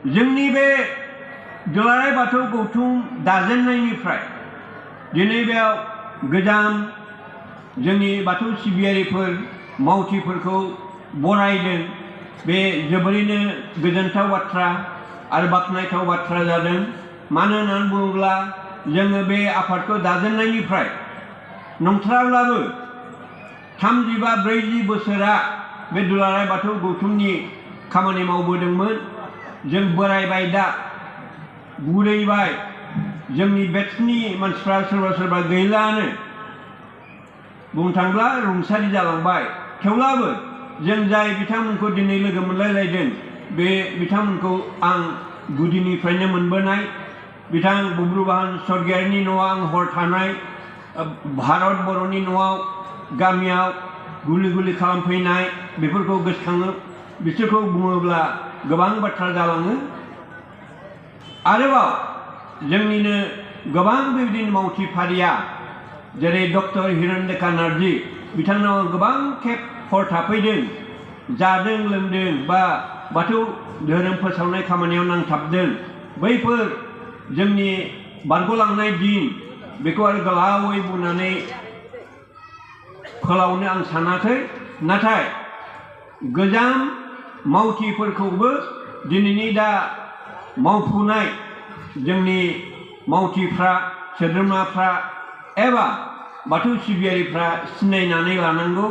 जोंनि बे दुलाराय बाथौ गौथुम दाजेननायनिफ्राय दिनै बेयाव गोजाम जोंनि बाथौ सिबियारिफोर मावथिफोरखौ बरायदों। बे जोबोरैनो गोजोनथाव बाथ्रा आरो बाख्नायथाव बाथ्रा जादों। मानो होननानै बुङोब्ला जोङो बे आफादखौ दाजेननायनिफ्राय नंथ्राब्लाबो 35-40 बोसोरा बे दुलाराय बाथौ गौथुमनि खामानि मावबोदोंमोन। जों बोरायबाय, दा बुरैबाय, जोंनि बेट्सनि मानसिफ्रा सोरबा सोरबा गैलानो, बुंनो थाङोब्ला रुंसारि जालांबाय। थेवब्लाबो जों जाय बिथांमोनखौ दिनै लोगो मोनलायलायदों, बे बिथांमोनखौ आं गुदिनिफ्रायनो मोनबोनाय। बिथां बुब्रुबाहान स्वर्गियारिनि न'आव आं हर थानाय, भारत बर'नि न'आव गामियाव गुलि गुलि खालामफैनाय, बेफोरखौ गोसोखाङो। बिसोरखौ बुङोब्ला गोबां बाथ्रा जालाङो। आरोबाव जोंनिनो गोबां बेबायदिनो मावथि फारिया, जेरै डक्टर हिरण्यका नार्जी, बिथांनाव गोबां खेब हर थाफैदों, जादों लोंदों बा बाथौ धोरोम फोसावनाय खामानियाव नांथाबदों। बैफोर जोंनि बारग'लांनाय दिन, बेखौ आरो गोलावै बुंनानै फोलावनो आं सानाखै। नाथाय गोजाम मावथिफोरखौबो दिनैनि दा मावफुनाय जोंनि मावथिफ्रा, सोद्रोमाफ्रा एबा बाथौ सिबियारिफ्रा सिनायनानै लानांगौ।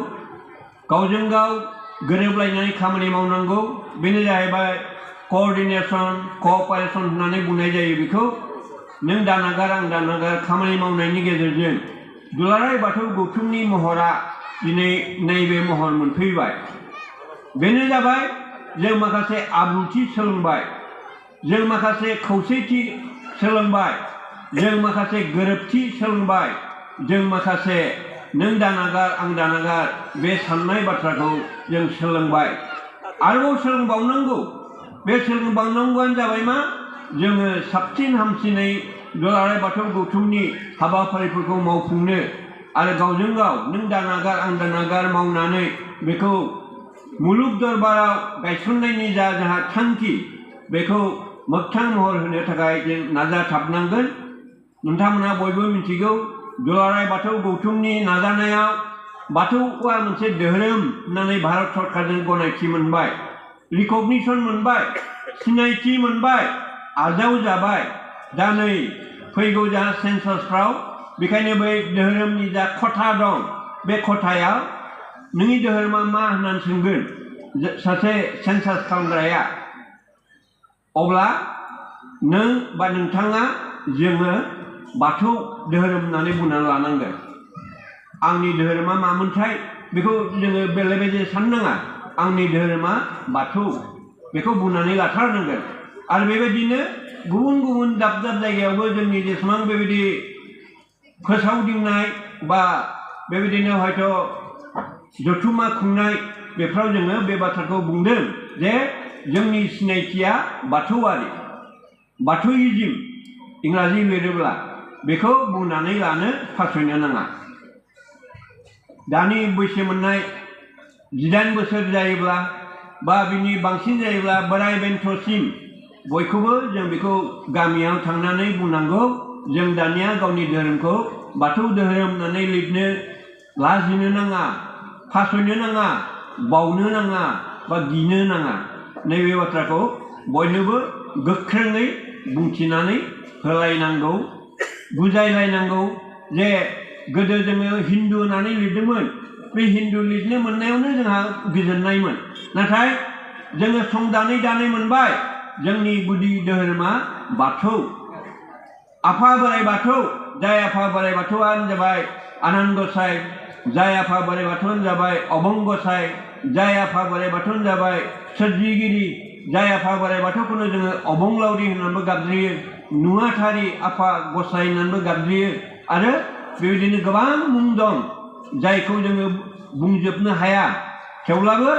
गावजों गाव गोरोबलायनानै खामानि मावनांगौ। बेनो जाहैबाय क'अर्डिनेशन, क'अपारेशन होननानै बुंनाय जायो। बेखौ नों दानागार आं दानागार खामानि मावनायनि गेजेरजों दुलाराय बाथौ गौथुमनि महरा दिनै नैबे महर मोनफैबाय। बेनो जाबाय जों माखासे आब्रुथि सोलोंबाय, जों माखासे खौसेथि सोलोंबाय, जों माखासे गोरोबथि सोलोंबाय, जों माखासे नों दानागार आं दानागार बे साननाय बाथ्राखौ जों सोलोंबाय। आरोबाव सोलोंबावनांगौ। बे सोलोंबावनांगौआनो जाबाय मा, जोङो साबसिन हामसिनै दुलाराय बाथौ गौथुमनि हाबाफारिफोरखौ मावफुंनो आरो गावजों गाव नों दानागार आं दानागार मावनानै बेखौ मुलुग दरबाराव गायसननायनि जोंहा थांखि, बेखौ मोगथां महर होनो थाखाय जों नाजाथाबनांगोन। नोंथांमोना बयबो मिथिगौ, दुलाराय बाथौ गौथुमनि नाजानायाव बाथौआ मोनसे धोरोम होननानै भारत सरकारजों गनायथि मोनबाय, रिकगनिशन मोनबाय, सिनायथि मोनबाय, आजावजाबाय। दा नै फैगौ जोंहा सेन्सासफ्राव बेखायनो बै धोरोमनि जा खथा दं, बे खथायाव नोंनि धोरोमा मा होननानै सोंगोन सासे सेन्सास खालामग्राया। अब्ला नों बा नोंथाङा, जोङो बाथौ धोरोम होननानै बुंनानै लानांगोन। आंनि धोरोमा मामोनथाय, बेखौ जोङो बेले बेजे साननो नाङा। आंनि धोरोमा बाथौ, बेखौ बुंनानै लाथारनांगोन। आरो बेबायदिनो गुबुन गुबुन दाब दाब जायगायावबो जोंनि जेसेबां बेबायदि फोसावदिंनाय बा बेबायदिनो हयथ' जथुम्मा खुंनाय, बेफ्राव जोङो बे बाथ्राखौ बुंदों जे जोंनि सिनायथिया बाथौआरि, बाथौइजिम इंराजि लिरोब्ला बेखौ बुंनानै लानो फासयनो नाङा। दानि बैसो मोननाय 18 बोसोर जायोब्ला बा बिनि बांसिन जायोब्ला बोराय बेन्थ'सिम बयखौबो जों बेखौ गामियाव थांनानै बुंनांगौ, जों दानिया गावनि धोरोमखौ बाथौ धोरोम होननानै लिरनो लाजिनो नाङा, फासयनो नाङा, बावनो नाङा बा गिनो नाङा। नैबे बाथ्राखौ बयनोबो गोख्रोङै बुंथिनानै होलायनांगौ, बुजायलायनांगौ। जे गोदो जोङो हिन्दु होननानै लिरदोंमोन, बे हिन्दु लिरनो मोननायावनो जोंहा गोजोननायमोन। नाथाय जोङो संदानै दानै मोनबाय, जोंनि गुदि धोरोमा बाथौ। आफा बोराइ बाथौ, जाय आफा बोराइ बाथौआनो जाबाय आनान गसाइ, जाय आफा बोराइ बाथौआनो जाबाय अबं गसाइ, जाय आफा बोराइ बाथौआनो जाबाय सोरजिगिरि, जाय आफा बोराइ बाथौखौनो जोङो अबंलावरि होननानैबो गाबज्रियो, नुवाथारि आफा गसाइ होननानैबो गाबज्रियो। आरो बेबायदिनो गोबां मुं दं जायखौ जोङो बुंजोबनो हाया। थेवब्लाबो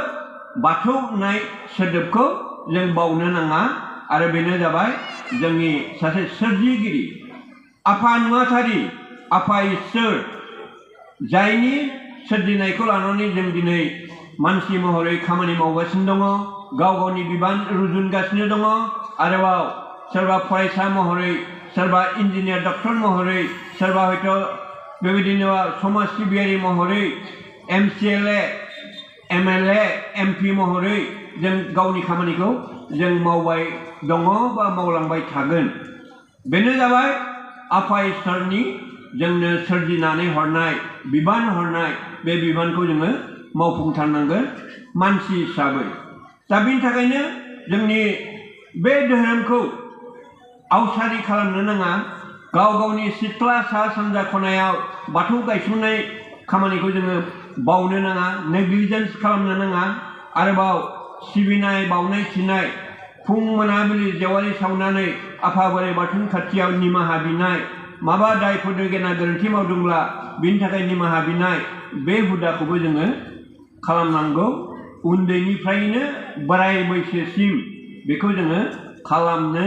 बाथौ होननाय सोदोबखौ जों बावनो नाङा। आरो बेनो जाबाय जोंनि सासे सोरजिगिरि, आफा नुवाथारि, आफा इसोर, जायनि सोरजिनायखौ लानानै जों दिनै मानसि महरै खामानि मावगासिनो दङ गाव गावनि बिबान रुजुनगासिनो दङ आरोबाव सोरबा फरायसा महरै सोरबा इन्जिनियार डक्टर महरै सोरबा हयथ' बेबायदिनो समाज सिबियारि महरै MCLA MLA MP महरै जों गावनि खामानिखौ जों मावबाय दङ बा मावलांबाय थागोन बेनो जाबाय आफा इसोरनि जोंनो सोरजिनानै हरनाय बिबान हरनाय बे बिबानखौ जोङो मावफुंथारनांगोन मानसि हिसाबै दा बेनि थाखायनो जोंनि बे धोरोमखौ आवसारि खालामनो नाङा गाव गावनि सिथ्ला सा सानजा खनायाव बाथौ गायसननाय खामानिखौ जोङो बावनो नाङा नेग्लिजेन्स खालामनो नाङा आरोबाव सिबिनाय बावनाय थिनाय फुं मोनाबिलि जेवारि सावनानै आफा बोराइ बाथौनि खाथियाव निमाहा बिनाय माबा दायफोर गेना गोरोन्थि मावदोंब्ला बिनि थाखाय निमाहा बिनाय बे हुदाखौबो जोङो खालामनांगौ उन्दैनिफ्रायनो बोराय बैसोसिम बेखौ जोङो खालामनो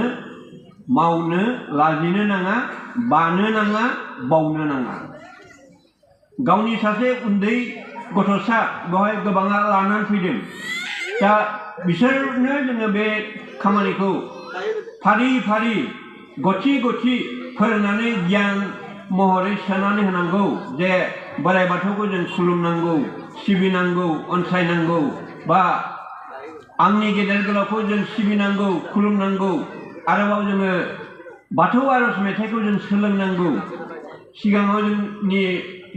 मावनो लाजिनो नाङा बानो नाङा बावनो नाङा गावनि सासे उन्दै गथ'सा बेवहाय गोबाङा लानानै फैदों दा बिसोरनो जोङो बे खामानिखौ फारि फारि गथि गथि फोरोंनानै गियान महरै सोनानै होनांगौ जे बोराइ बाथौखौ जों खुलुमनांगौ सिबिनांगौ अनसायनांगौ बा आंनि गेदेर गोलावखौ जों सिबिनांगौ खुलुमनांगौ आरोबाव जोङो बाथौ आरज मेथाइखौ जों सोलोंनांगौ सिगाङाव जोंनि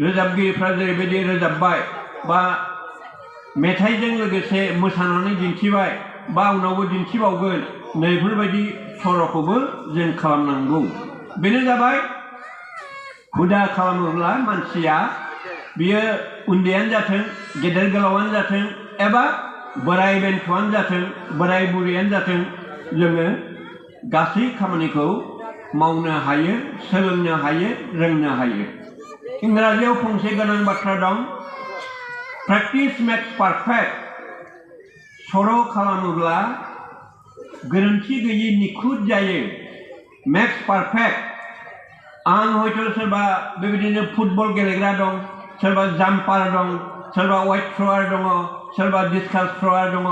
रोजाबगिरिफ्रा जेरैबायदि रोजाबबाय बा मेथाइजों लोगोसे मोसानानै दिन्थिबाय बा उनावबो दिन्थिबावगोन नैफोरबायदि सर'खौबो जों खालामनांगौ बेनो जाबाय हुदा खालामोब्ला मानसिया बियो उन्दैयानो जाथों गेदेर गोलावानो जाथों एबा बोराय बेन्थ'आनो जाथों बोराय बुरैयानो जाथों जोङो गासै खामानिखौ मावनो हायो सोलोंनो हायो रोंनो हायो इंराजियाव फंसे गोनां बाथ्रा दं प्रेक्टिस मेक्स पारफेक्ट सर' खालामोब्ला गोरोन्थि गैयि निखुत जायो मेक्स पारफेक्ट आं हयथ' सोरबा बेबायदिनो फुटबल गेलेग्रा दं सोरबा जाम्पार दं सोरबा वाइट थ्र'वार दङ सोरबा डिसकास थ्र'वार दङ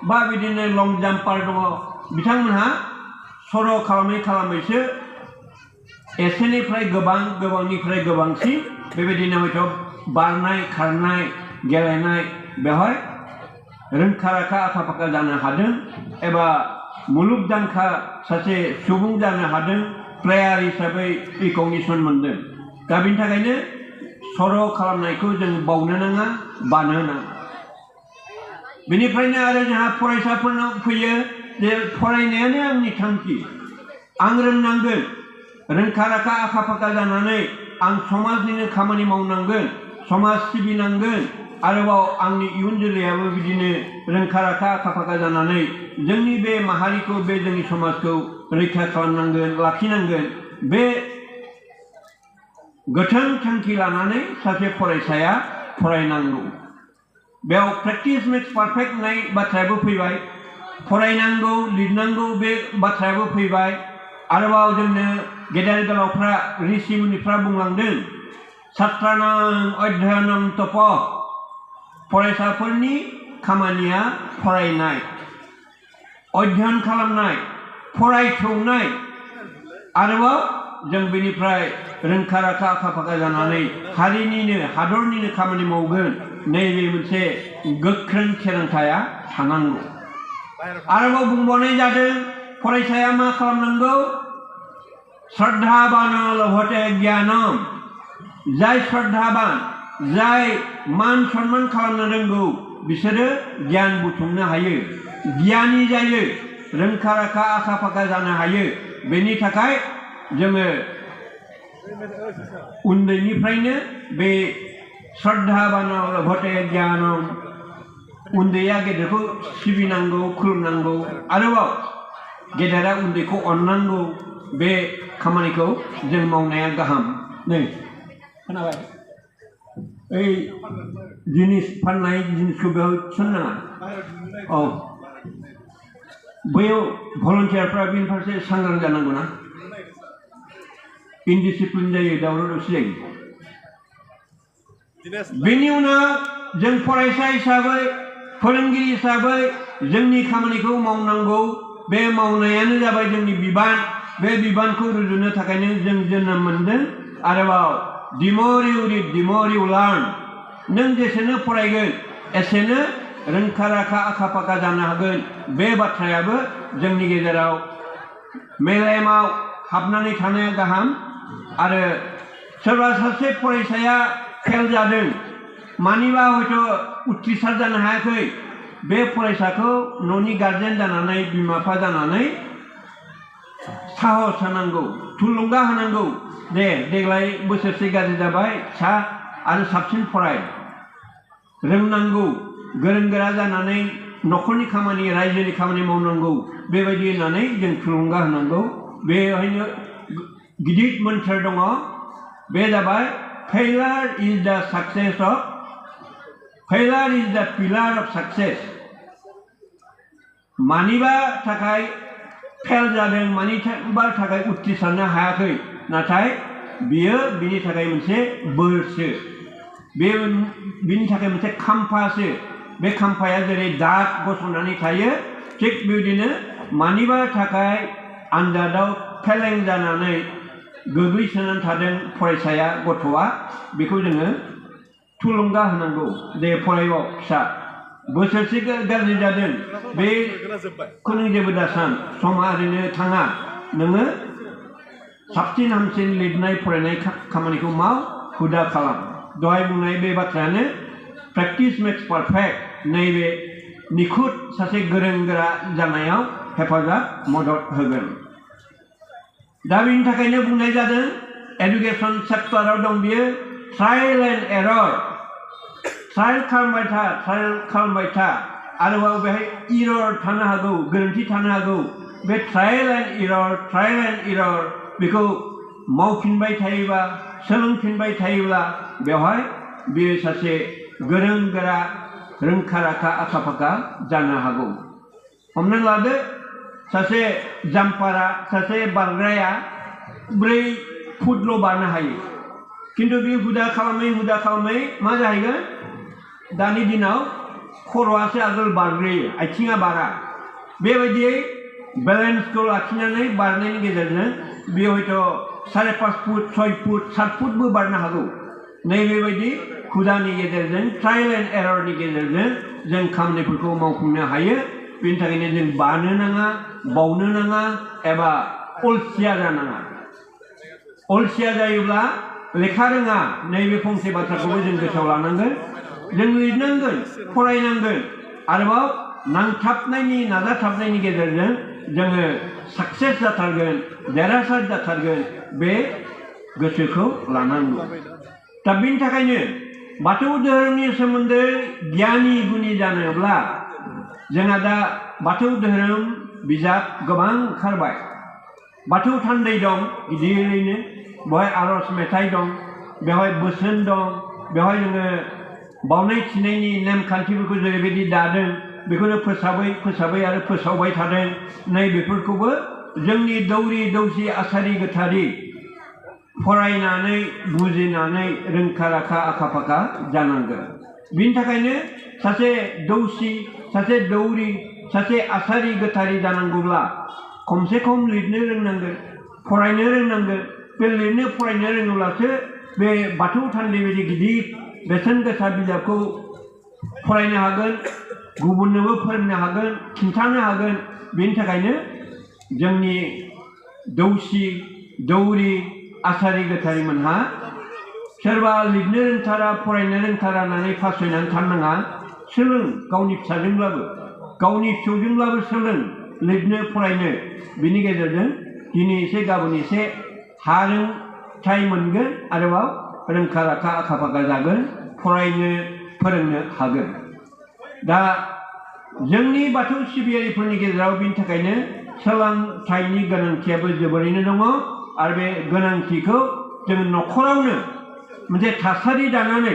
बा बिदिनो लं जाम्पार दङ बिथांमोनहा सर' खालामै खालामैसो एसेनिफ्राय गोबांनिफ्राय गोबांसिन बेबायदिनो हयथ' बारनाय खारनाय गेलेनाय बेवहाय रोंखा राखा आखा फाखा जानो हादों एबा मुलुगदांखा सासे सुबुं जानो हादों प्लेयार हिसाबै रिकगनिसन मोनदों दा बेनि थाखायनो सर' खालामनायखौ जों बावनो नाङा बानो नाङा बेनिफ्रायनो आरो जोंहा फरायसाफोरनाव फैयो जे फरायनायानो आंनि थांखि आं रोंनांगोन रोंखा राखा आखा फाखा जानानै आं समाजनिनो खामानि मावनांगोन समाज सिबिनांगोन आरोबाव आंनि इयुन जोलैयाबो बिदिनो रोंखा राखा आखा फाखा जानानै जोंनि बे माहारिखौ बे जोंनि समाजखौ रैखा खालामनांगोन लाखिनांगोन बे गोथों थांखि लानानै सासे फरायसाया फरायनांगौ बेयाव प्रेक्टिस मेक्स पारफेक्ट होननाय बाथ्रायाबो फैबाय फरायनांगौ लिरनांगौ बे बाथ्रायाबो फैबाय आरोबाव जोंनो गेदेर गोलावफ्रा ऋषि मुनिफ्रा बुंलांदों छात्रानां अध्ययनं तप फरायसाफोरनि खामानिया फरायनाय अध्ययन खालामनाय फरायथौनाय आरोबाव जों बेनिफ्राय रोंखा राखा आखा फाखा जानानै हारिनिनो हादरनिनो खामानि मावगोन नैबे मोनसे गोख्रों थिरांथाया थानांगौ आरोबाव बुंबावनाय जादों फरायसाया मा खालामनांगौ श्रद्धावान लभते ज्ञानम जाय श्रद्धावान जाय मान सन्मान खालामनो रोंगौ बिसोरो गियान बुथुमनो हायो गियानि जायो रोंखा राखा आखा फाखा जानो हायो बेनि थाखाय जोङो उन्दैनिफ्रायनो बे श्रद्धावान लभते ज्ञानम उन्दैया गेदेरखौ सिबिनांगौ खुलुमनांगौ आरोबाव गेदेरा उन्दैखौ अननांगौ बे खामानिखौ जों मावनाया गाहाम नै खोनाबाय ओइ जिनिस फाननाय जिनिसखौ बेयाव थिसननाङा औ बैयाव भलन्टियारफ्रा बेनि फारसे सांग्रां जानांगौ ना इनडिसिप्लिन जायो दावराव दावसि जायो बेनि उनाव जों फरायसा हिसाबै फोरोंगिरि हिसाबै जोंनि खामानिखौ मावनांगौ बे मावनायानो जाबाय जोंनि बिबान बे बिबानखौ रुजुनो थाखायनो जों जोनोम मोनदों आरोबाव the more you read the more you learn नों जेसेनो फरायगोन एसेनो रोंखा राखा आखा फाखा जानो हागोन बे बाथ्रायाबो जोंनि गेजेराव मेलेमाव हाबनानै थानाया गाहाम आरो सोरबा सासे फरायसाया फेल जादों मानिबा हयथ' उथ्रिसार जानो हायाखै बे फरायसाखौ न'नि गार्जेन जानानै बिमा बिफा जानानै साहस होनांगौ थुलुंगा होनांगौ दे देग्लाय बोसोरसे गाज्रि जाबाय सा आरो साबसिन फराय रोंनांगौ गोरों गोरा जानानै न'खरनि खामानि रायजोनि खामानि मावनांगौ बेबायदि होननानै जों थुलुंगा होनांगौ बेवहायनो गिदिर मोन्थोर दङ बे जाबाय failure is the pillar of success मानिबा थाखाय फेल जादों मानिबा थाखाय उथ्रिसारनो हायाखै नाथाय बियो बिनि थाखाय मोनसे बोरसो बिनि थाखाय मोनसे खाम्फासो बे खाम्फाया जेरै दाग गसंनानै थायो थिग बेबायदिनो मानिबा थाखाय आनजादाव फेलें जानानै गोग्लैसोनानै थादों फरायसाया गथ'आ बेखौ जोङो थुलुंगा होनांगौ दे फरायबाव फिसा बोसोरसे गाज्रि जादों बेखौ नों जेबो दासान समा ओरैनो थाङा नोङो साबसिन हामसिन लिरनाय फरायनाय खामानिखौ माव हुदा खालाम दहाय बुंनाय बे बाथ्रायानो प्रेक्टिस मेक्स पारफेक्ट नैबे निखुत सासे गोरों गोरा जानायाव हेफाजाब मदद होगोन दा बेनि थाखायनो बुंनाय जादों एडुकेशन चेप्टाराव दं बियो ट्रायल एन्ड एरर ट्रायल खालामबाय था आरोबाव बेहाय इरर थानो हागौ गोरोन्थि थानो हागौ बे ट्रायल एन्ड इरर बेखौ मावफिनबाय थायोबा सोलोंफिनबाय थायोब्ला बेवहाय बियो सासे गोरों गोरा रोंखा राखा आखा फाखा जानो हागौ हमना लादो सासे जाम्पारा सासे बारग्राया 4 फुटल' बारनो हायो किन्तु बे हुदा खालामै मा जाहैगोन दानि दिनाव खर'आसो आगोल बारग्रोयो आथिङा बारा बेबायदियै बेलेन्सखौ लाखिनानै बारनायनि गेजेरजों बे हयथ' 5.5 फुट 6 फुट 7 फुटबो बारनो हागौ नैबेबायदि हुदानि गेजेरजों ट्रायल एन्ड एररनि गेजेरजों जों खामानिफोरखौ मावफुंनो हायो बेनि थाखायनो जों बानो नाङा बावनो नाङा एबा अलसिया जानाङा अलसिया जायोब्ला लेखा रोङा नैबे फंसे बाथ्राखौबो जों गोसोआव लानांगोन जों लिरनांगोन फरायनांगोन आरोबाव नाजाथाबनायनि गेजेरजों जोङो साक्सेस जाथारगोन देरहासार जाथारगोन बे गोसोखौ लानांगौ दा बेनि थाखायनो बाथौ धोरोमनि सोमोन्दै गियानि गुनि जानोब्ला जोंहा दा बाथौ धोरोम बिजाब गोबां ओंखारबाय बाथौ थान्दै दं गिदिरैनो बेवहाय आरज मेथाइ दं बेवहाय बोसोन दं बेवहाय जोङो बावनाय थिनायनि नेमखान्थिफोरखौ जेरैबायदि दादों बेखौनो फोसाबै आरो फोसावबाय थादों नै बेफोरखौबो जोंनि दौरि दौसि आसारि गोथारि फरायनानै बुजिनानै रोंखा राखा आखा फाखा जानांगोन बिनि थाखायनो सासे दौसि सासे दौरि सासे आसारि गोथारि जानांगौब्ला खमसे खम लिरनो रोंनांगोन फरायनो रोंनांगोन बे लिरनो फरायनो रोङोब्लासो बे बाथौ थान्दै बायदि गिदिर बेसेन गोसा बिजाबखौ फरायनो हागोन गुबुननोबो फोरोंनो हागोन खिन्थानो हागोन बेनि थाखायनो जोंनि दौसि दौरि आसारि गोथारिमोनहा सोरबा लिरनो रोंथारा फरायनो रोंथारा होननानै फासयनानै थानाङा सोलों गावनि फिसाजोंब्लाबो गावनि फिसौजोंब्लाबो सोलों लिरनो फरायनो बिनि गेजेरजों दिनै एसे गाबोन एसे हारोंथाय मोनगोन आरोबाव रोंखा राखा आखा फाखा जागोन फरायनो फोरोंनो हागोन दा जोंनि बाथौ सिबियारिफोरनि गेजेराव बिनि थाखायनो सोलोंथाइनि गोनांथियाबो जोबोरैनो दङ आरो बे गोनांथिखौ जों न'खरावनो मोनसे थासारि दानानै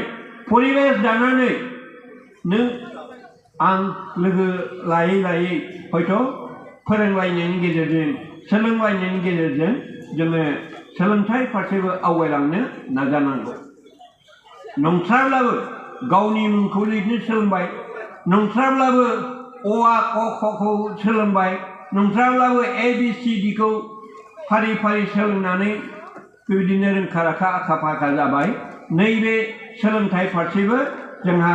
परिबेस दानानै नों आं लोगो लायै हयथ' फोरोंलायनायनि गेजेरजों सोलोंलायनायनि गेजेरजों जोङो सोलोंथाइ फारसेबो आवगायलांनो नाजानांगौ नंथारब्लाबो गावनि मुंखौ लिरनो सोलोंबाय नंथ्राब्लाबो अ आ क खखौ सोलोंबाय नंथ्राब्लाबो ABCD खौ फारि फारि सोलोंनानै बेबायदिनो रोंखा राखा आखा फाखा जाबाय नैबे सोलोंथाइ फारसेबो जोंहा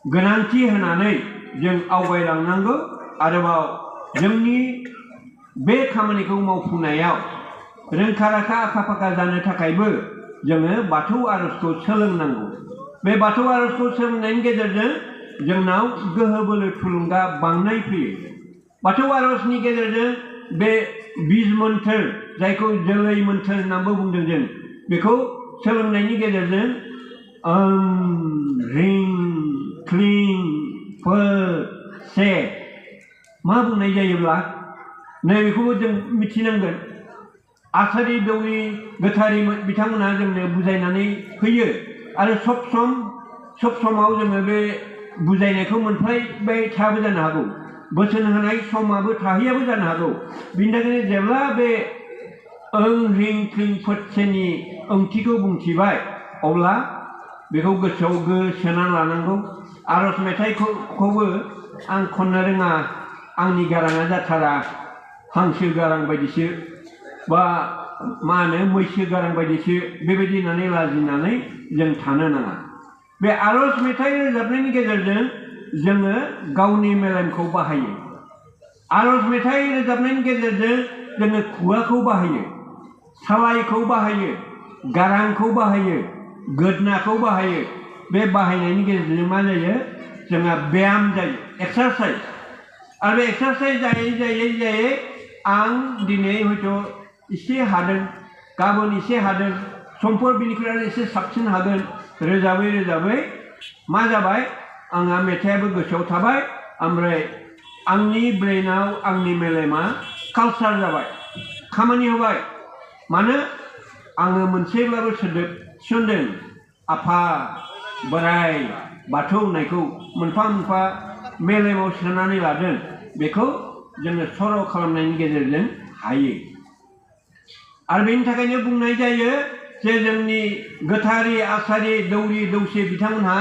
गोनांथि होनानै जों आवगायलांनांगौ आरोबाव जोंनि बे खामानिखौ मावफुंनायाव रोंखा राखा आखा फाखा जानो थाखायबो जोङो बाथौ आर'जखौ सोलोंनांगौ बे बाथौ आर'जखौ सोलोंनायनि गेजेरजों जोंनाव गोहो बोलो थुलुंगा बांनाय फैयो बाथौ आर'जनि गेजेरजों बे बीज मोन्थोर जायखौ जोलै मोन्थोर होननानैबो बुंदों जों बेखौ सोलोंनायनि गेजेरजों रिं क्लिं फोर से मा बुंनाय जायोब्ला नैबेखौबो जों मिथिनांगोन आसारि दौरि गोथारि बिथांमोनहा जोंनो बुजायनानै होयो आरो सब समाव जोङो बे बुजायनायखौ मोनफ्लायबाय थायाबो जानो हागौ बोसोन होनाय समाबो थाहैयाबो जानो हागौ बिनि थाखायनो जेब्ला बे ओं रिं क्लिं फोरसेनि ओंथिखौ बुंथिबाय अब्ला बेखौ गोसोआव सोना लानांगौ आर'ज मेथाइखौबो आं खननो रोङा आंनि गाराङा जाथारा हांसो गारां बायदिसो बा मा होनो मैसो गारां बायदिसो बेबायदि होननानै लाजिनानै जों थानो नाङा बे आर'ज मेथाइ रोजाबनायनि गेजेरजों जोङो गावनि मेलेमखौ बाहायो आर'ज मेथाइ रोजाबनायनि गेजेरजों जोङो खुगाखौ बाहायो सालायखौ बाहायो गारांखौ बाहायो गोदनाखौ बाहायो बे बाहायनायनि गेजेरजों मा जायो जोंहा ब्याम जायो एक्सारसाइज आरो बे एक्सारसाइज जायै आं दिनै हयथ' एसे हादों गाबोन एसे हादों समफोर बिनिख्रुइ आरो एसे साबसिन हागोन रोजाबै मा जाबाय आंहा मेथाइयाबो गोसोआव थाबाय ओमफ्राय आंनि ब्रेनाव आंनि मेलेमा कालसार जाबाय खामानि होबाय मानो आङो मोनसेब्लाबो सोदोब थिसनदों आफा बोराइ बाथौ होननायखौ मोनफा मोनफा मेलेमाव सोनानै लादों बेखौ जोङो सर' खालामनायनि गेजेरजों हायो आरो बेनि थाखायनो बुंनाय जायो जे जोंनि गोथारि आसारि दौरि दौसे बिथांमोनहा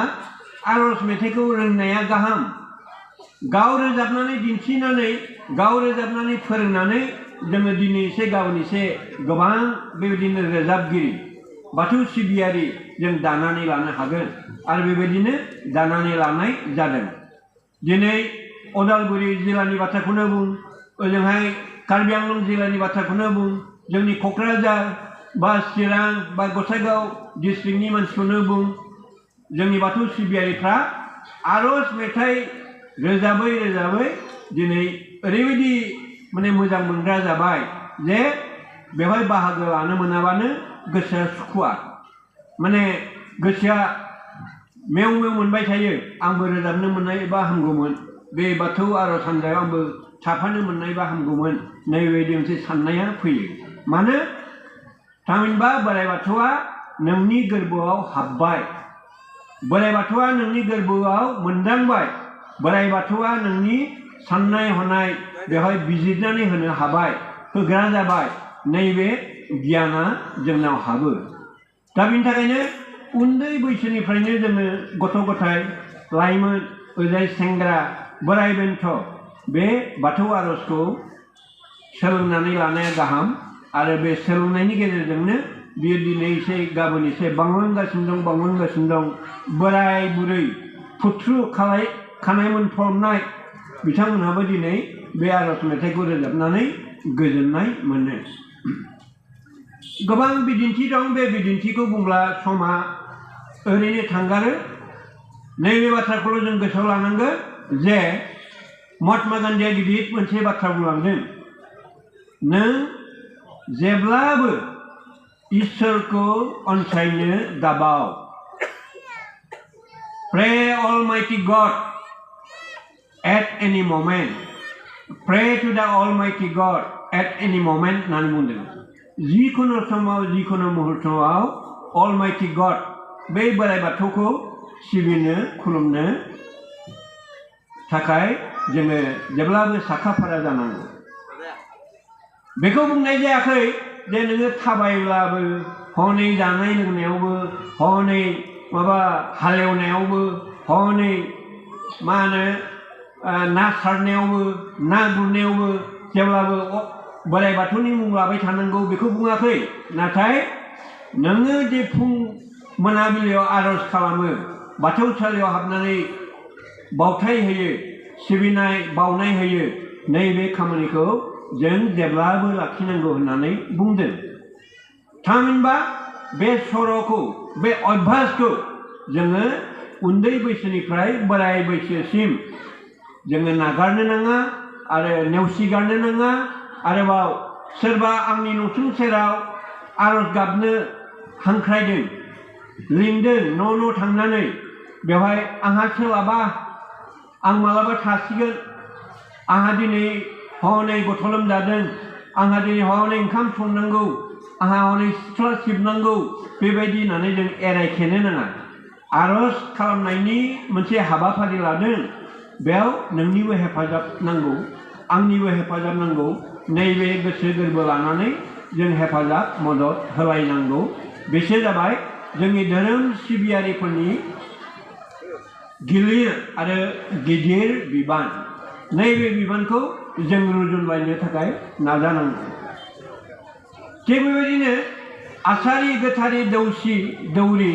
आर'ज मेथाइखौ रोंनाया गाहाम गाव रोजाबनानै दिन्थिनानै गाव रोजाबनानै फोरोंनानै जोङो दिनै एसे गाबोन एसे गोबां बेबायदिनो रोजाबगिरि बाथौ सिबियारि जों दानानै लानो हागोन आरो बेबायदिनो दानानै लानाय जादों दिनै उदालगुरि जिल्लानि बाथ्राखौनो बुं ओजोंहाय कार्बि आंलं जिल्लानि बाथ्राखौनो बुं जोंनि क'क्राझार बा चिरां बा गसाइगाव डिस्ट्रिक्टनि मानसिखौनो बुं जोंनि बाथौ सिबियारिफ्रा आर'ज मेथाइ रोजाबै दिनै ओरैबायदि माने मोजां मोनग्रा जाबाय जे बेवहाय बाहागो लानो मोनाबानो गोसोआ सुखुवा माने गोसोआ मेव मोनबाय थायो आंबो रोजाबनो मोननायबा हामगौमोन बे बाथौ आर'ज हान्जायाव आंबो थाफानो मोननायबा हामगौमोन नैबायदि मोनसे साननाया फैयो मानो थामहिनबा बोराइ बाथौआ नोंनि गोरबोआव हाबबाय बोराइ बाथौआ नोंनि गोरबोआव मोनदांबाय बोराइ बाथौआ नोंनि साननाय हनाय बेवहाय बिजिरनानै होनो हाबाय होग्रा जाबाय नैबे गियाना जोंनाव हाबो दा बिनि थाखायनो उन्दै बैसोनिफ्रायनो जोङो गथ' गथाय लाइमोन ओजाय सेंग्रा बोराइ बेन्थ बे बाथौ आर'जखौ सोलोंनानै लानाया गाहाम आरो बे सोलोंनायनि गेजेरजोंनो बियो दिनै एसे गाबोन एसे बांलांगासिनो दं बोराइ बुरै फुथ्रु खानाय मोनफबनाय बिथांमोनहाबो दिनै बे आर'ज मेथाइखौ रोजाबनानै गोजोननाय मोनो गोबां बिदिन्थि दं बे बिदिन्थिखौ बुंब्ला समा ओरैनो थांगारो नैबे बाथ्राखौल' जों गोसोआव लानांगोन जे महात्मा गान्धीया गिदिर मोनसे बाथ्रा बुंलांदों नों जेब्लाबो इसोरखौ अनसायनो दाबाव Pray Almighty God at any moment. Pray to the Almighty God at any moment होननानै बुंदों जिखुनु समाव जिखुनु मुहुर्तआव Almighty God बे बोराइ बाथौखौ सिबिनो खुलुमनो थाखाय जोङो जेब्लाबो साखाफारा जानांगौ बेखौ बुंनाय जायाखै जे नोङो थाबायब्लाबो हनै जानाय लोंनायावबो हनै माबा हालेवनायावबो हनै मा होनो ना सारनायावबो ना गुरनायावबो जेब्लाबो बोराइ बाथौनि मुं लाबाय थानांगौ बेखौ बुङाखै। नाथाय नोङो जे फुं मोनाबिलियाव आर'ज खालामो, बाथौसालियाव हाबनानै बावथाय होयो, सिबिनाय बावनाय होयो, नैबे खामानिखौ जों जेब्लाबो लाखिनांगौ होननानै बुंदों। थामहिनबा बे सर'खौ, बे अभ्यासखौ जोङो उन्दै बैसोनिफ्राय बोराइ बैसोसिम जोङो नागारनो नाङा आरो नेवसिगारनो नाङा। आरोबाव सोरबा आंनि न'सुं सेराव आर'ज गाबनो हांख्रायदों, लिंदों न' न' थांनानै, बेवहाय आंहा सोलाबा, आं मालाबा थासिगोन, आंहा दिनै हनै गथ' लोमजादों, आंहा दिनै हनै ओंखाम संनांगौ, आंहा हनै सिथ्ला सिबनांगौ, बेबायदि होननानै जों एरायखेनो नाङा। आर'ज खालामनायनि मोनसे हाबाफारि लादों, बेयाव नोंनिबो हेफाजाब नांगौ, आंनिबो हेफाजाब नांगौ। नैबे गोसो गोरबो लानानै जों हेफाजाब मदद होलायनांगौ। बिसोर जाबाय जोंनि धोरोम सिबियारिफोरनि गिलिर आरो गिदिर बिबान। नैबे बिबानखौ जों रुजुनलायनो थाखाय नाजानांगौ। थिग बेबायदिनो आसारि गोथारि दौसि दौरि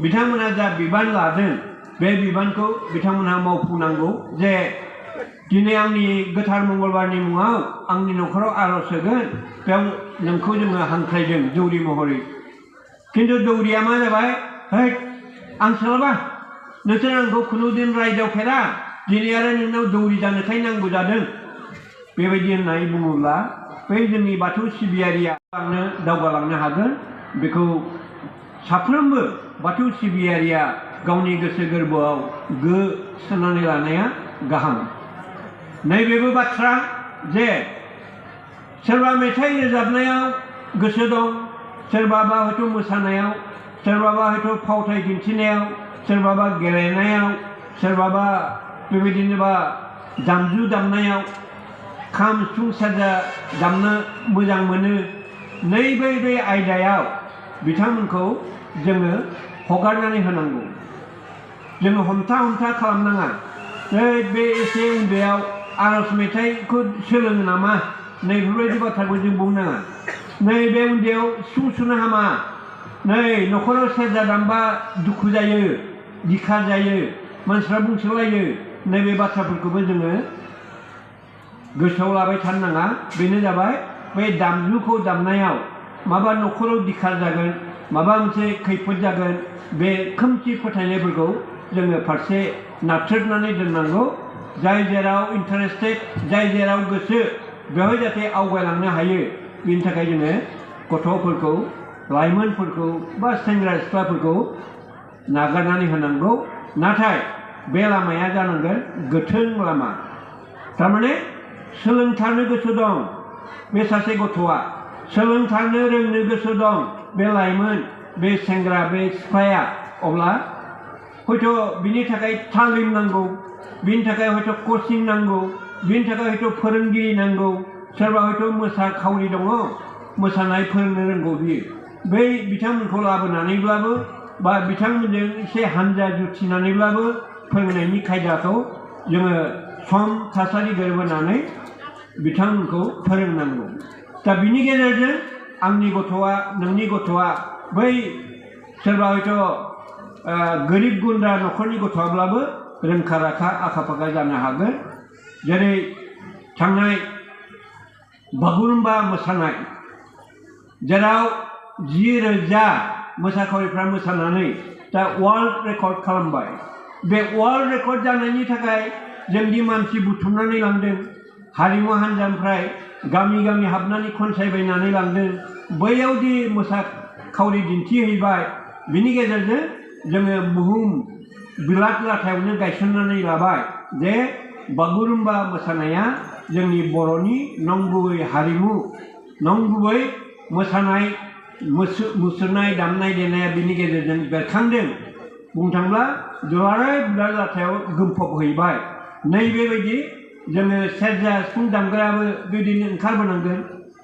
बिथांमोना जा बिबान लादों, बे बिबानखौ बिथांमोनहा मावफुंनांगौ। जे दिनै आंनि गोथार मंगलबारनि मुङाव आंनि न'खराव आर'ज होगोन, बेयाव नोंखौ जोङो हांख्रायदों दौरि महरै। खिन्थु दौरिया मा जाबाय, है आं सोलाबा, नोंसोर आंखौ खुनुदिन रायदावफेरा, दिनै आरो नोंनाव दौरि जानोखाय नांगौ जादों, बेबायदि होननानै बुङोब्ला बै जोंनि बाथौ सिबियारिया दावगालांनो हागोन। बेखौ साफ्रोमबो बाथौ सिबियारिया गावनि गोसो गोरबोआव सोनानै लानाया गाहाम। नैबेबो बाथ्रा जे सोरबा मेथाइ रोजाबनायाव गोसो दं, सोरबाबा हयथ' मोसानायाव, सोरबाबा हयथ' फावथाय दिन्थिनायाव, सोरबाबा गेलेनायाव, सोरबाबा बेबायदिनोबा दामजु दामनायाव, खाम सिफुं सेरजा दामनो मोजां मोनो। नैबे आयदायाव बिथांमोनखौ जोङो हगारनानै होनांगौ। जोङो हमथा खालामनाङा। बे एसे उन्दैयाव आर'ज मेथाइखौ सोलोङो नामा, नैबेफोरबायदि बाथ्राखौ जों बुंनाङा। नै बे उन्दैयाव सिफुं सुनो हामा, नै न'खराव सेरजा दामबा दुखु जायो, गिखार जायो, मानसिफ्रा बुंसोलायो, नैबे बाथ्राफोरखौबो जोङो गोसोआव लाबाय थानो नाङा। बेनो जाबाय बे दामजुखौ दामनायाव माबा न'खराव दिखार जागोन, माबा मोनसे खैफोद जागोन, बे खोमसि फोथायनायफोरखौ जोङो फारसे नाथ्रोदनानै दोननांगौ। जाय जेराव इन्टारेस्टेड, जाय जेराव गोसो, बेवहाय जाहाथे आवगायलांनो हायो, बेनि थाखाय जोङो गथ'फोरखौ, लाइमोनफोरखौ बा सेंग्रा सिख्लाफोरखौ नागारनानै होनांगौ। नाथाय बे लामाया जानांगोन गोथों लामा। थारमाने सोलोंथारनो गोसो दं बे सासे गथ'आ, सोलोंथारनो रोंनो गोसो दं बे लाइमोन, बे सेंग्रा, बे सिख्लाया, अब्ला हयथ' बिनि थाखाय तालिम नांगौ, बिनि थाखाय हयथ' कचिं नांगौ, बिनि थाखाय हयथ' फोरोंगिरि नांगौ। सोरबा हयथ' मोसाखावरि दङ, मोसानाय फोरोंनो रोंगौ बियो, बै बिथांमोनखौ लाबोनानैब्लाबो बा बिथांमोनजों एसे हानजा जुथिनानैब्लाबो फोरोंनायनि खायदाखौ जोङो सम थासारि गोरोबहोनानै बिथांमोनखौ फोरोंनांगौ। दा बिनि गेजेरजों आंनि गथ'आ, नोंनि गथ'आ, बै सोरबा हयथ' गोरिब गुन्द्रा न'खरनि गथ'आब्लाबो रोंखा राखा आखा फाखा जानो हागोन। जेरै थांनाय बागुरुम्बा मोसानाय, जेराव 10,000 मोसाखावरिफ्रा मोसानानै दा वर्ल्ड रेकर्ड खालामबाय। बे वर्ल्ड रेकर्ड जानायनि थाखाय जोंदि मानसि बुथुमनानै लांदों, हारिमु हान्जानिफ्राय गामि गामि हाबनानै खनसायबायनानै लांदों, बैयावदि मोसाखावरि दिन्थिहैबाय, बिनि गेजेरजों जोङो बुहुम बिलात लाथायावनो गायसननानै लाबाय जे बागुरुम्बा मोसानाया जोंनि बर'नि नंगुबै हारिमु, नंगुबै मोसानाय मुसुरनाय दामनाय देनाया बिनि गेजेरजों बेरखांदों। बुंनो थाङोब्ला दुलाराय बिलात लाथायाव गोमफबहैबाय। नैबेबायदि जोङो सेरजा सिफुं दामग्रायाबो बिदिनो ओंखारबोनांगोन,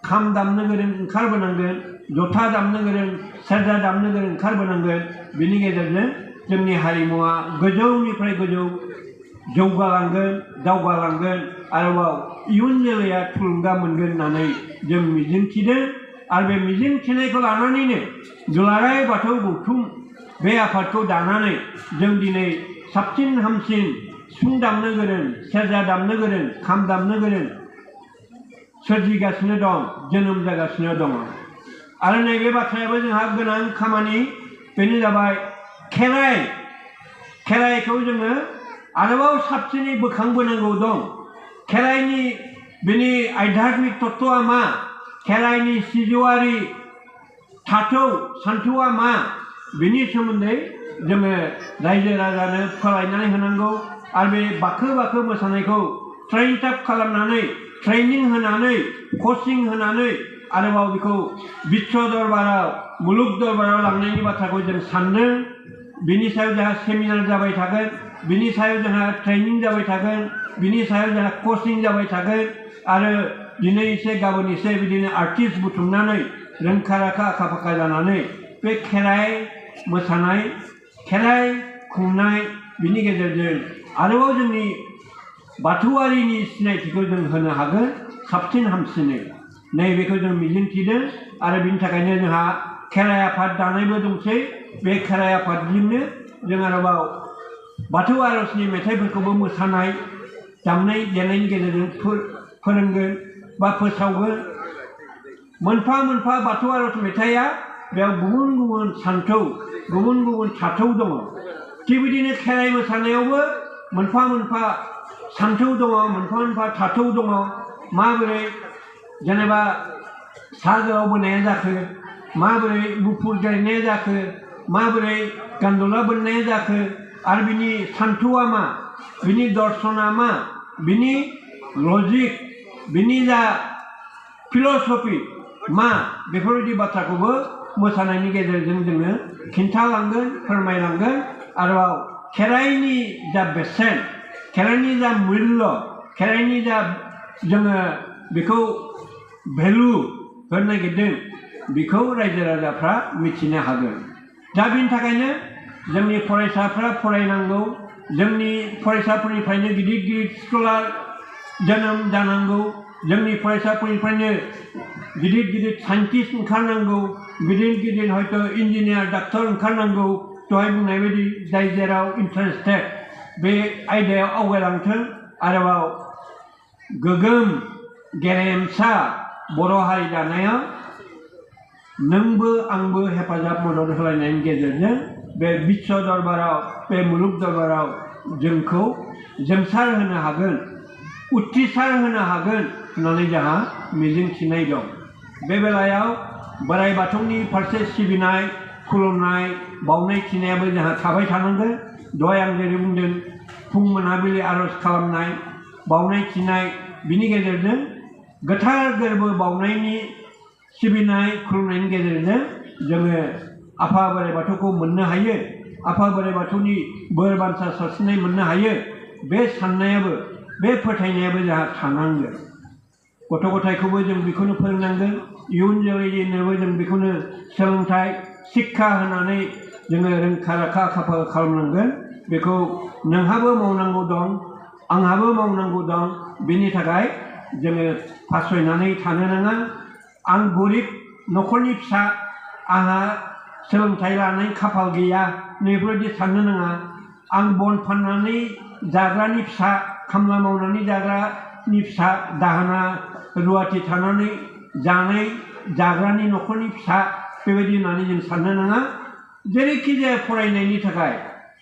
खाम दामनो गोरों ओंखारबोनांगोन, जथा दामनो गोरों, सेरजा दामनो गोरों ओंखारबोनांगोन। बिनि गेजेरजों जोंनि हारिमुवा गोजौनिफ्राय गोजौ जौगालांगोन दावगालांगोन आरोबाव इयुन जोलैया थुलुंगा मोनगोन होननानै जों मिजिंथिदों आरो बे मिजिंथिनायखौ लानानैनो दुलाराय बाथौ गौथुम बे आफादखौ दानानै जों दिनै साबसिन हामसिन सिफुं दामनो गोरों सेरजा दामनो गोरों खाम दामनो गोरों सोरजिगासिनो दं जोनोम जागासिनो दङ आरो नैबे बाथ्रायाबो जोंहा गोनां खामानि बेनो जाबाय खेराइखौ जोङो आरोबाव साबसिनै बोखांबोनांगौ दं खेराइनि बेनि आध्यात्मिक तत्वआ मा खेराइनि सिजौआरि थाथौ सान्थौआ मा बेनि सोमोन्दै जोङो रायजो राजानो फोरमायनानै होनांगौ आरो बे बाखो मोसानायखौ ट्रेन आप खालामनानै ट्रेनिं होनानै कचिं होनानै आरोबाव बेखौ विश्व दरबाराव मुलुग दरबाराव लांनायनि बाथ्राखौ जों सानदों बिनि सायाव जोंहा सेमिनार जाबाय थागोन बिनि सायाव जोंहा ट्रेनिं जाबाय थागोन बिनि सायाव जोंहा कचिं जाबाय थागोन आरो दिनै एसे गाबोन एसे बिदिनो आर्टिस्ट बुथुमनानै रोंखा राखा आखा फाखा जानानै बे खेराइ मोसानाय खेराइ खुंनाय बिनि गेजेरजों आरोबाव जोंनि बाथौआरिनि सिनायथिखौ जों होनो हागोन साबसिन हामसिनै नैबेखौ जों मिजिंथिदों आरो बिनि थाखायनो जोंहा खेराइ आफाद दानायबो दंसै बे खेराइ आफादजोंनो जों आरोबाव बाथौ आर'जनि मेथाइफोरखौबो मोसानाय दामनाय देनायनि गेजेरजों फोरोंगोन बा फोसावगोन मोनफा मोनफा बाथौ आर'ज मेथाइआ बेयाव गुबुन गुबुन सान्थौ गुबुन गुबुन थाथौ दङ थिग बिदिनो खेराइ मोसानायावबो मोनफा मोनफा सान्थौ दङ मोनफा मोनफा थाथौ दङ माबोरै जेनेबा सा गोलाव बोनाया जाखो माबोरै मुफुर गेलेनाया जाखो माबोरै गान्दुला बोननाया जाखो आरो बिनि सान्थौआ मा बिनि दर्शना मा बिनि लजिक बिनि जा फिलसफि मा बेफोरबायदि बाथ्राखौबो मोसानायनि गेजेरजों जोङो खिन्थालांगोन फोरमायलांगोन आरोबाव खेराइनि जा बेसेन खेराइनि जा मुल्य खेराइनि जा जोङो बेखौ भेलु होनो नागिरदों बेखौ रायजो राजाफ्रा मिथिनो हागोन दा बिनि थाखायनो जोंनि फरायसाफ्रा फरायनांगौ जोंनि फरायसाफोरनिफ्रायनो गिदिर गिदिर स्कलार जोनोम जानांगौ जोंनि फरायसाफोरनिफ्रायनो गिदिर गिदिर साइन्टिस्ट ओंखारनांगौ गिदिर गिदिर हयथ' इन्जिनियार डाक्टर ओंखारनांगौ दहाय बुंनाय बायदि जाय जेराव इन्टारेस्टेड बे आयदायाव आवगायलांथों आरोबाव गोगोम गेरेमसा बर' हारि दानायाव नोंबो आंबो हेफाजाब मदद होलायनायनि गेजेरजों बे विश्व दरबाराव बे मुलुग दरबाराव जोंखौ जोंसार होनो हागोन उथ्रिसार होनो हागोन होननानै जोंहा मिजिंथिनाय दं बे बेलायाव बोराइ बाथौनि फारसे सिबिनाय खुलुमनाय बावनाय थिनायाबो जोंहा थाबाय थानांगोन दहाय आं जेरै बुंदों फुं मोनाबिलि आर'ज खालामनाय बावनाय थिनाय बिनि गेजेरजों गोथार गोरबो बावनायनि सिबिनाय खुलुमनायनि गेजेरजों जोङो आफा बोराइ बाथौखौ मोननो हायो आफा बोराइ बाथौनि बोर बान्सा सारस्रिनाय मोननो हायो बे साननायाबो बे फोथायनायाबो जोंहा थानांगोन गथ' गथायखौबो जों बेखौनो फोरोंनांगोन इयुन जोलैनोबो जों बेखौनो सोलोंथाइ शिक्षा होनानै जोङो रोंखा राखा आखा फाखा खालामनांगोन बेखौ नोंहाबो मावनांगौ दं आंहाबो मावनांगौ दं बेनि थाखाय जोङो फासयनानै थानो नाङा आं गरिब न'खरनि फिसा आंहा सोलोंथाइ लानाय खाफाल गैया नैफोरबायदि साननो नाङा आं बन फाननानै जाग्रानि फिसा खामला मावनानै जाग्रानि फिसा दाहोना रुवाथि थानानै जानाय जाग्रानि न'खरनि फिसा बेबायदि होननानै जों साननो नाङा जेरैखि जाया फरायनायनि थाखाय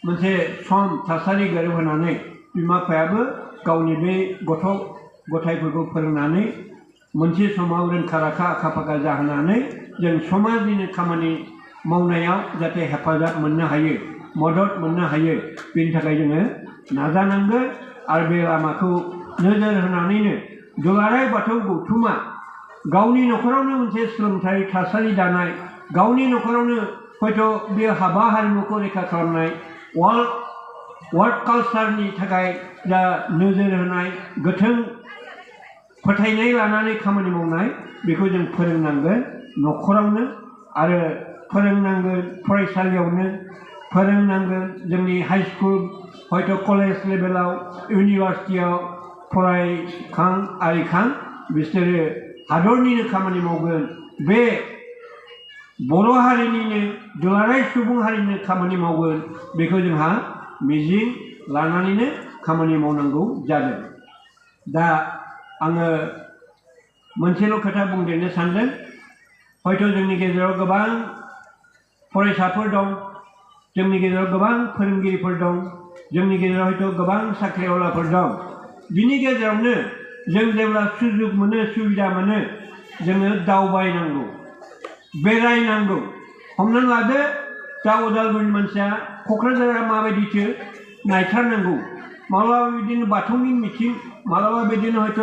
मोनसे सम थासारि गोरोबहोनानै बिमा बिफायाबो गावनि बे गथ' गथायफोरखौ फोरोंनानै मोनसे समाव रोंखा राखा आखा फाखा जाहोनानै जों समाजनिनो खामानि मावनायाव जाहाथे हेफाजाब मोननो हायो मदद मोननो हायो बेनि थाखाय जोङो नाजानांगोन आरो बे लामाखौ नोजोर होनानैनो दुलाराय बाथौ गौथुमा गावनि न'खरावनो मोनसे सोलोंथाइ थासारि दानाय गावनि न'खरावनो हयथ' बे हाबा हारिमुखौ रैखा खालामनाय वर्ल्ड कालचारनि थाखाय जा नोजोर होनाय गोथों फोथायनाय लानानै खामानि मावनाय बेखौ जों फोरोंनांगोन न'खरावनो आरो फोरोंनांगोन फरायसालियावनो फोरोंनांगोन जोंनि हाइ स्कुल हयथ' कलेज लेभेलाव इउनिभार्सिटियाव फरायखां आरिखां बिसोरो हादरनिनो खामानि मावगोन बे बर' हारिनिनो दुलाराय सुबुं हारिनो खामानि मावगोन बेखौ जोंहा मिजिं लानानैनो खामानि मावनांगौ जादों। दा आङो मोनसेल' खोथा बुंदेरनो सानदों। हयथ' जोंनि गेजेराव गोबां फरायसाफोर दं, जोंनि गेजेराव गोबां फोरोंगिरिफोर दं, जोंनि गेजेराव हयथ' गोबां साख्रिआवलाफोर दं। बिनि गेजेरावनो जों जेब्ला सुजुग मोनो, सुबिदा मोनो, जोङो दावबायनांगौ, बेरायनांगौ। हमनानै लादो दा उदालगुरिनि मानसिया क'क्राझारा माबायदिथो नायथारनांगौ। माब्लाबा बिदिनो बाथौनि मिथिं, माब्लाबा बिदिनो हयथ'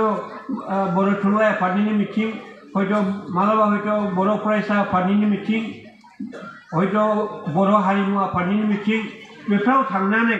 बर' थुनलाइ आफादनिनो मिथिं, हयथ' माब्लाबा हयथ' बर' फरायसा आफादनिनो मिथिं, हयथ' बर' हारिमु आफादनिनो मिथिं, बेफोराव थांनानै